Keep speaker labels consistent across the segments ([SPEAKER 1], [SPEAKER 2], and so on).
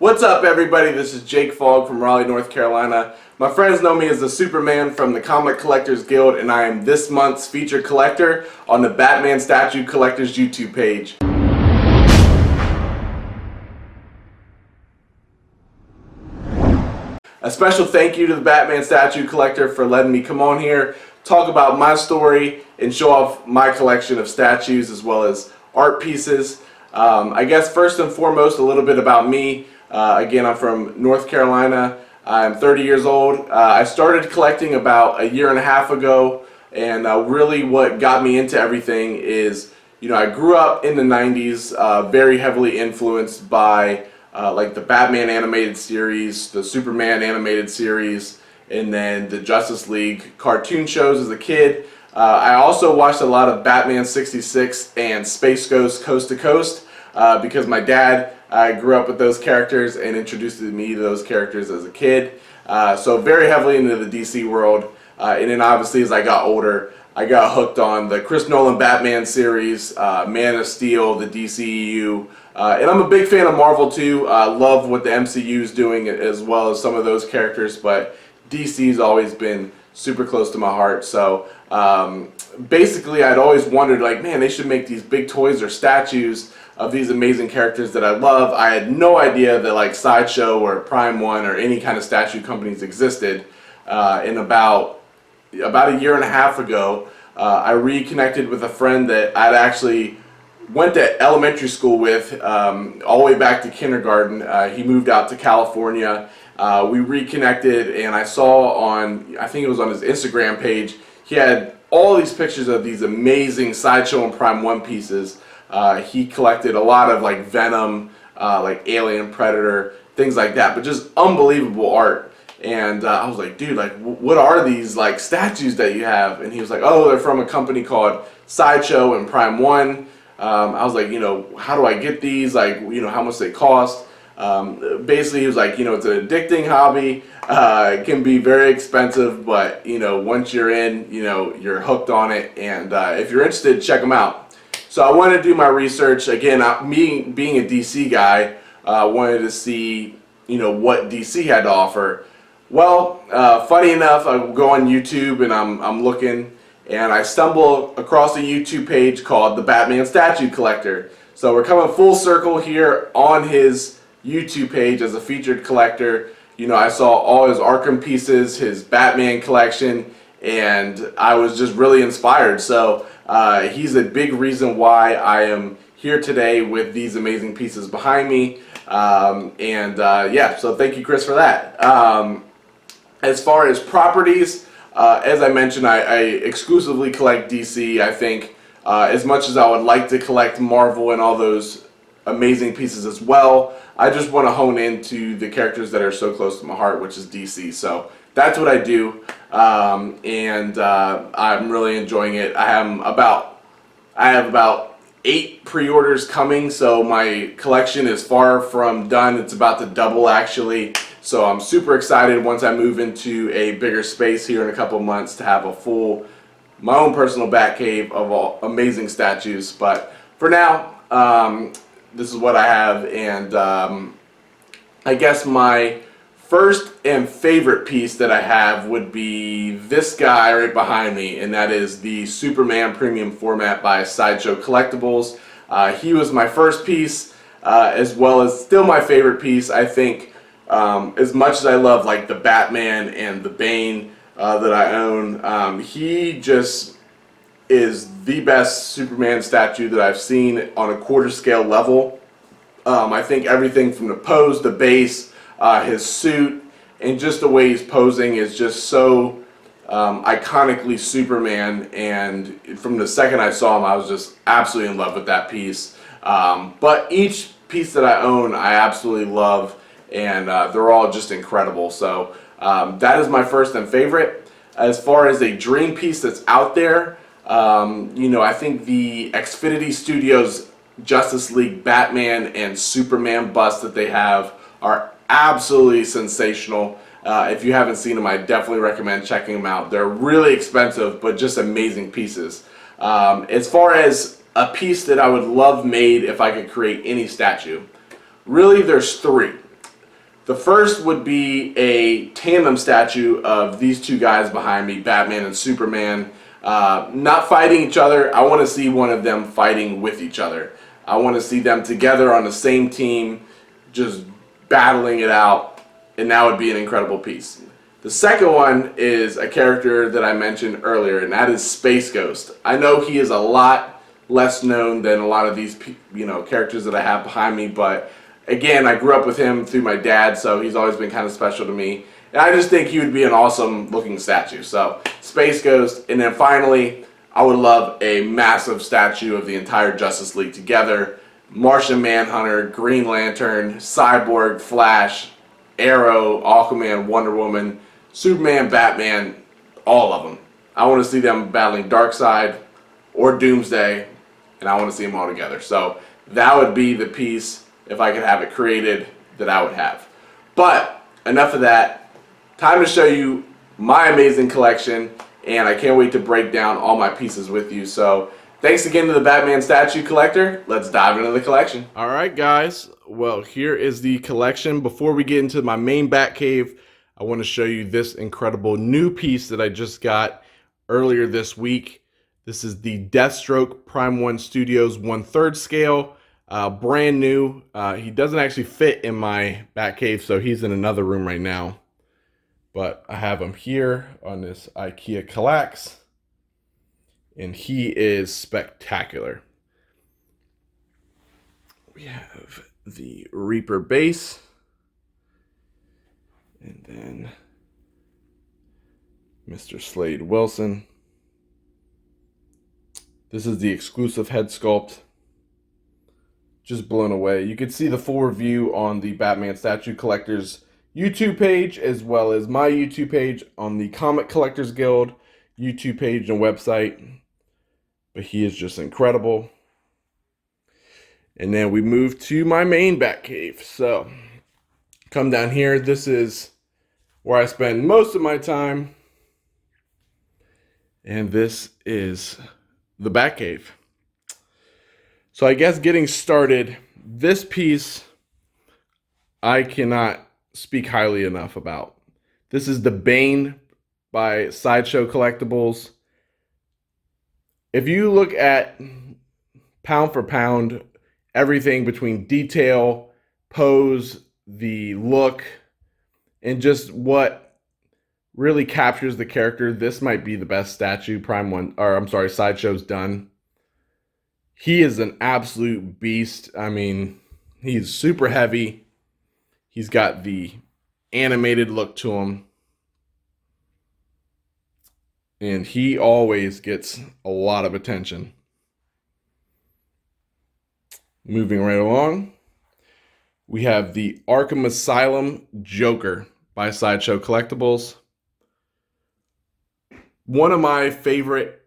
[SPEAKER 1] What's up, everybody? This is Jake Fogg from Raleigh, North Carolina. My friends know me as the Superman from the Comic Collectors Guild, and I am this month's featured collector on the Batman Statue Collectors YouTube page. A special thank you to the Batman Statue Collector for letting me come on here, talk about my story, and show off my collection of statues as well as art pieces. I guess first and foremost, a little bit about me. Again, I'm from North Carolina. I'm 30 years old. I started collecting about a year and a half ago, and really what got me into everything is, I grew up in the 90s, very heavily influenced by like the Batman animated series, the Superman animated series, and then the Justice League cartoon shows as a kid. I also watched a lot of Batman 66 and Space Ghost Coast to Coast because my dad grew up with those characters and introduced me to those characters as a kid. So very heavily into the DC world. And then obviously as I got older, I got hooked on the Chris Nolan Batman series, Man of Steel, the DCEU. And I'm a big fan of Marvel too. I love what the MCU is doing as well as some of those characters, but DC's always been super close to my heart. So basically I'd always wondered, like, man, they should make these big toys or statues of these amazing characters that I love. I had no idea that like Sideshow or Prime One or any kind of statue companies existed. And about a year and a half ago, I reconnected with a friend that I'd actually went to elementary school with all the way back to kindergarten. He moved out to California. We reconnected, and I saw on, I think it was on his Instagram page, he had all these pictures of these amazing Sideshow and Prime One pieces. He collected a lot of like Venom, like Alien, Predator, things like that, but just unbelievable art. And I was like, dude, like, what are these like statues that you have? And he was like, oh, they're from a company called Sideshow and Prime One. I was like, how do I get these? Like, how much they cost? Basically, he was like, it's an addicting hobby. It can be very expensive, but once you're in, you're hooked on it. And if you're interested, check them out. So I wanted to do my research again. Me being a DC guy, wanted to see what DC had to offer. Well, funny enough, I go on YouTube and I'm looking, and I stumble across a YouTube page called the Batman Statue Collector. So we're coming full circle here on his YouTube page as a featured collector. I saw all his Arkham pieces, his Batman collection, and I was just really inspired. So he's a big reason why I am here today with these amazing pieces behind me. Yeah, so thank you, Chris, for that. As far as properties, as I mentioned, I exclusively collect DC. I think as much as I would like to collect Marvel and all those amazing pieces as well, I just want to hone into the characters that are so close to my heart, which is DC. So that's what I do, and I'm really enjoying it. I have about 8 pre-orders coming, so my collection is far from done. It's about to double, actually. So I'm super excited once I move into a bigger space here in a couple months to have my own personal Batcave of all amazing statues. But for now, this is what I have, and I guess my first and favorite piece that I have would be this guy right behind me, and that is the Superman Premium Format by Sideshow Collectibles. He was my first piece, as well as still my favorite piece. I think as much as I love like the Batman and the Bane that I own, he just is the best Superman statue that I've seen on a quarter scale level. I think everything from the pose, the base, his suit, and just the way he's posing is just so iconically Superman. And from the second I saw him, I was just absolutely in love with that piece. But each piece that I own, I absolutely love, and they're all just incredible. So that is my first and favorite. As far as a dream piece that's out there, I think the Xfinity Studios Justice League Batman and Superman busts that they have are absolutely sensational. If you haven't seen them, I definitely recommend checking them out. They're really expensive, but just amazing pieces. As far as a piece that I would love made if I could create any statue, really there's 3. The first would be a tandem statue of these two guys behind me, Batman and Superman, not fighting each other. I want to see one of them fighting with each other. I want to see them together on the same team, just battling it out, and that would be an incredible piece. The second one is a character that I mentioned earlier, and that is Space Ghost. I know he is a lot less known than a lot of these characters that I have behind me, but again, I grew up with him through my dad, so he's always been kind of special to me. And I just think he would be an awesome looking statue. So Space Ghost, and then finally, I would love a massive statue of the entire Justice League together. Martian Manhunter, Green Lantern, Cyborg, Flash, Arrow, Aquaman, Wonder Woman, Superman, Batman, all of them. I want to see them battling Darkseid or Doomsday, and I want to see them all together. So that would be the piece, if I could have it created, that I would have. But enough of that. Time to show you my amazing collection, and I can't wait to break down all my pieces with you. So thanks again to the Batman Statue Collector. Let's dive into the collection. All right, guys. Well, here is the collection. Before we get into my main Batcave, I want to show you this incredible new piece that I just got earlier this week. This is the Deathstroke Prime 1 Studios 1/3 scale. Brand new. He doesn't actually fit in my Batcave, so he's in another room right now. But I have him here on this IKEA Kallax, and he is spectacular. We have the Reaper base, and then Mr. Slade Wilson. This is the exclusive head sculpt. Just blown away. You can see the full review on the Batman Statue Collector's YouTube page, as well as my YouTube page on the Comic Collectors Guild YouTube page and website. But he is just incredible. And then we move to my main Batcave. So come down here. This is where I spend most of my time. And this is the Batcave. So I guess getting started, this piece I cannot speak highly enough about. This is the Bane by Sideshow Collectibles. If you look at pound for pound, everything between detail, pose, the look, and just what really captures the character, this might be the best statue Sideshow's done. He is an absolute beast. I mean, he's super heavy. He's got the animated look to him. And he always gets a lot of attention. Moving right along, we have the Arkham Asylum Joker by Sideshow Collectibles. One of my favorite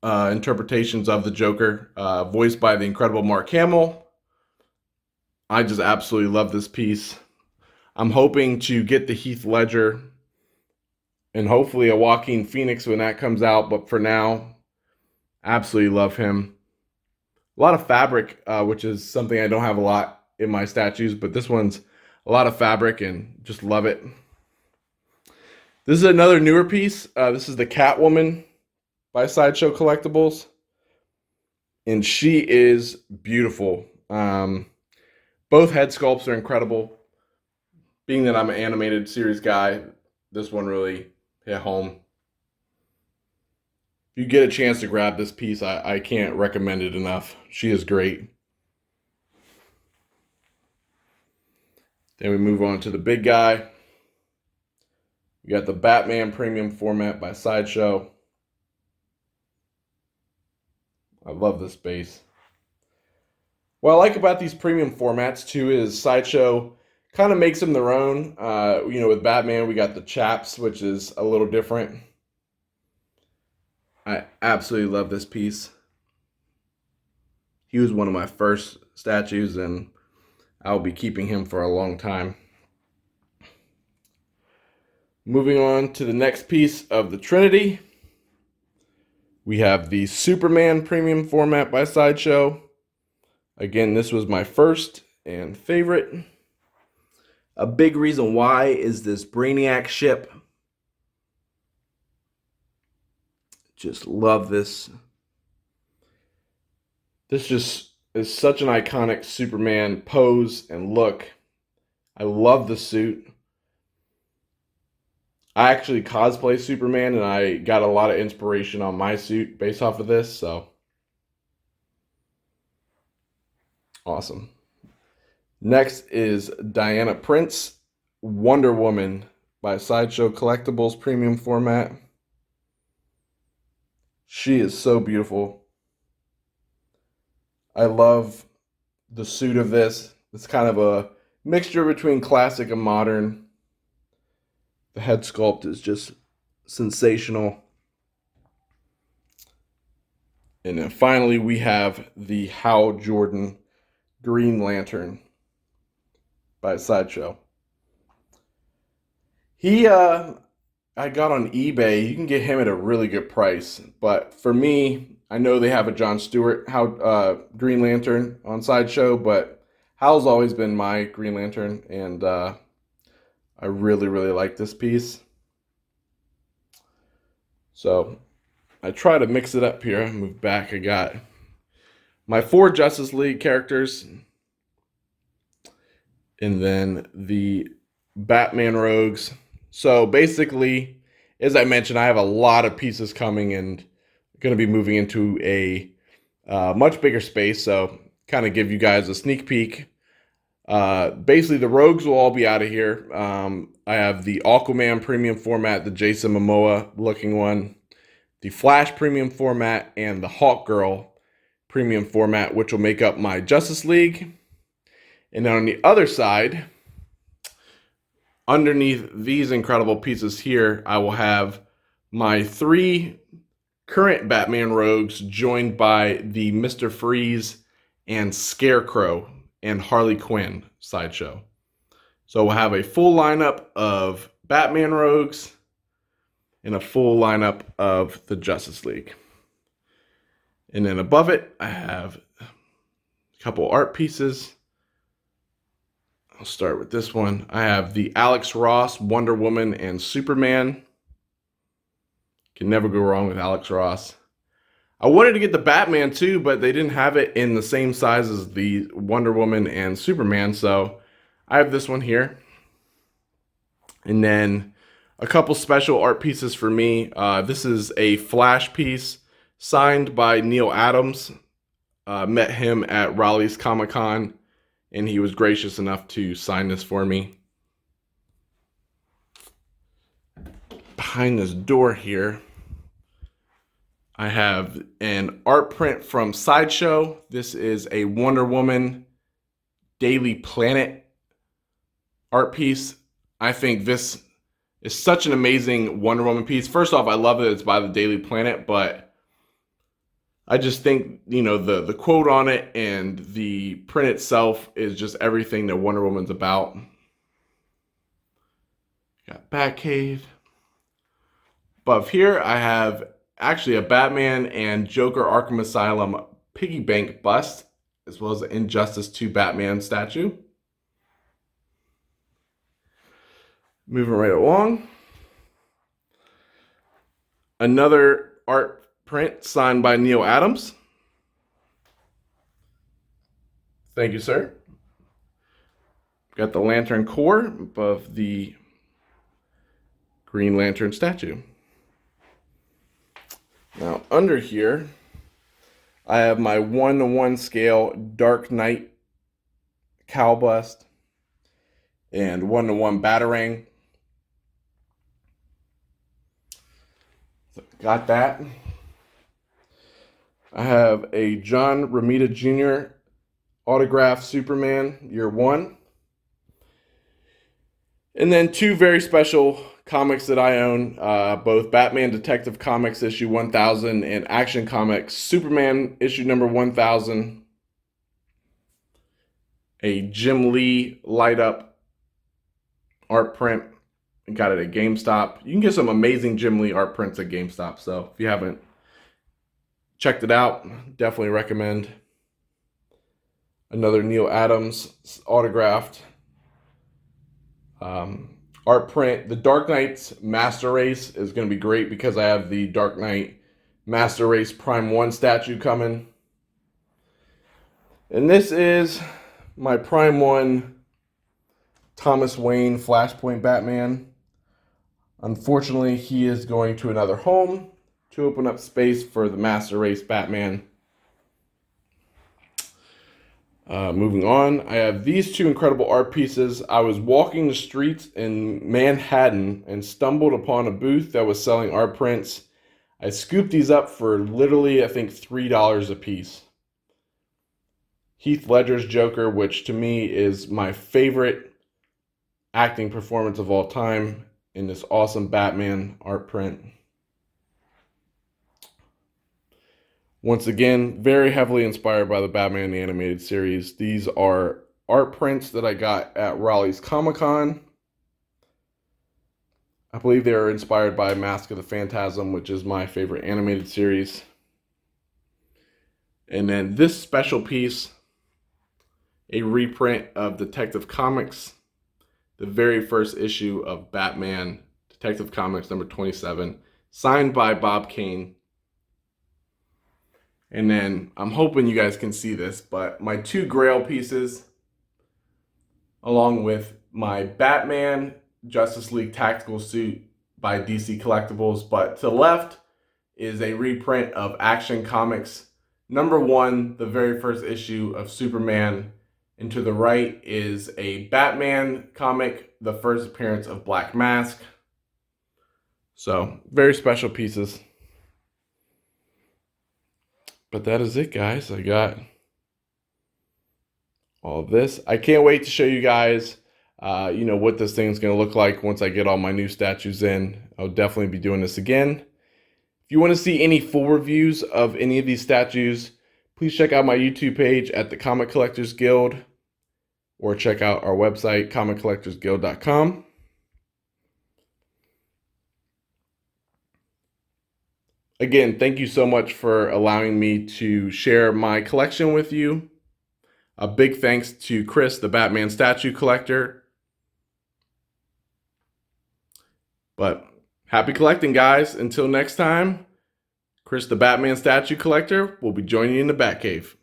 [SPEAKER 1] interpretations of the Joker, voiced by the incredible Mark Hamill. I just absolutely love this piece. I'm hoping to get the Heath Ledger and hopefully a Joaquin Phoenix when that comes out, but for now, absolutely love him. A lot of fabric, which is something I don't have a lot in my statues, but this one's a lot of fabric and just love it. This is another newer piece. This is the Catwoman by Sideshow Collectibles, and she is beautiful. Both head sculpts are incredible. Being that I'm an animated series guy, this one really hit home. If you get a chance to grab this piece, I can't recommend it enough. She is great. Then we move on to the big guy. We got the Batman Premium Format by Sideshow. I love this base. What I like about these premium formats too is Sideshow kind of makes them their own. With Batman, we got the chaps, which is a little different. I absolutely love this piece. He was one of my first statues, and I'll be keeping him for a long time. Moving on to the next piece of the Trinity. We have the Superman Premium Format by Sideshow. Again, this was my first and favorite. A big reason why is this Brainiac ship. Just love this. This just is such an iconic Superman pose and look. I love the suit. I actually cosplay Superman, and I got a lot of inspiration on my suit based off of this, so awesome. Next is Diana Prince, Wonder Woman by Sideshow Collectibles Premium Format. She is so beautiful. I love the suit of this. It's kind of a mixture between classic and modern. The head sculpt is just sensational. And then finally we have the Hal Jordan Green Lantern by Sideshow. I got on eBay. You can get him at a really good price. But for me, I know they have a John Stewart Green Lantern on Sideshow, but Hal's always been my Green Lantern, and I really, really like this piece. So I try to mix it up here. Move back. I got my 4 Justice League characters, and then the Batman Rogues. So basically, as I mentioned, I have a lot of pieces coming and going to be moving into a much bigger space. So kind of give you guys a sneak peek. Basically, the Rogues will all be out of here. I have the Aquaman Premium Format, the Jason Momoa looking one, the Flash Premium Format, and the Hawkgirl Premium Format, which will make up my Justice League. And then on the other side, underneath these incredible pieces here, I will have my 3 current Batman Rogues joined by the Mr. Freeze and Scarecrow and Harley Quinn Sideshow. So we'll have a full lineup of Batman Rogues and a full lineup of the Justice League. And then above it, I have a couple art pieces. I'll start with this one. I have the Alex Ross Wonder Woman and Superman. Can never go wrong with Alex Ross. I wanted to get the Batman too, but they didn't have it in the same size as the Wonder Woman and Superman, so I have this one here. And then a couple special art pieces for me. This is a Flash piece signed by Neil Adams. Met him at Raleigh's Comic-Con, and he was gracious enough to sign this for me. Behind this door here, I have an art print from Sideshow. This is a Wonder Woman Daily Planet art piece. I think this is such an amazing Wonder Woman piece. First off, I love that it's by the Daily Planet, but I just think, you know, the quote on it and the print itself is just everything that Wonder Woman's about. Got Batcave. Above here, I have actually a Batman and Joker Arkham Asylum piggy bank bust, as well as an Injustice 2 Batman statue. Moving right along. Another art print signed by Neil Adams. Thank you, sir. Got the Lantern Core above the Green Lantern statue. Now, under here, I have my 1:1 scale Dark Knight cowl bust and 1:1 Batarang. So, got that. I have a John Romita Jr. autographed Superman Year 1. And then 2 very special comics that I own, both Batman Detective Comics issue 1000 and Action Comics Superman issue number 1000. A Jim Lee light up art print. Got it at GameStop. You can get some amazing Jim Lee art prints at GameStop. So if you haven't checked it out, definitely recommend. Another Neil Adams autographed art print. The Dark Knight's Master Race is going to be great because I have the Dark Knight Master Race Prime 1 statue coming. And this is my Prime 1 Thomas Wayne Flashpoint Batman. Unfortunately, he is going to another home to open up space for the Master Race Batman. Moving on, I have these two incredible art pieces. I was walking the streets in Manhattan and stumbled upon a booth that was selling art prints. I scooped these up for literally, I think, $3 a piece. Heath Ledger's Joker, which to me is my favorite acting performance of all time, in this awesome Batman art print. Once again, very heavily inspired by the Batman the Animated Series. These are art prints that I got at Raleigh's Comic-Con. I believe they are inspired by Mask of the Phantasm, which is my favorite animated series. And then this special piece, a reprint of Detective Comics, the very first issue of Batman, Detective Comics number 27, signed by Bob Kane. And then I'm hoping you guys can see this, but my two Grail pieces, along with my Batman Justice League tactical suit by DC Collectibles. But to the left is a reprint of Action Comics number 1, the very first issue of Superman. And to the right is a Batman comic, the first appearance of Black Mask. So, very special pieces. But that is it, guys. I got all of this. I can't wait to show you guys, what this thing's going to look like once I get all my new statues in. I'll definitely be doing this again. If you want to see any full reviews of any of these statues, please check out my YouTube page at the Comic Collectors Guild, or check out our website, comiccollectorsguild.com. Again, thank you so much for allowing me to share my collection with you. A big thanks to Chris, the Batman statue collector. But happy collecting, guys. Until next time, Chris, the Batman statue collector, will be joining you in the Batcave.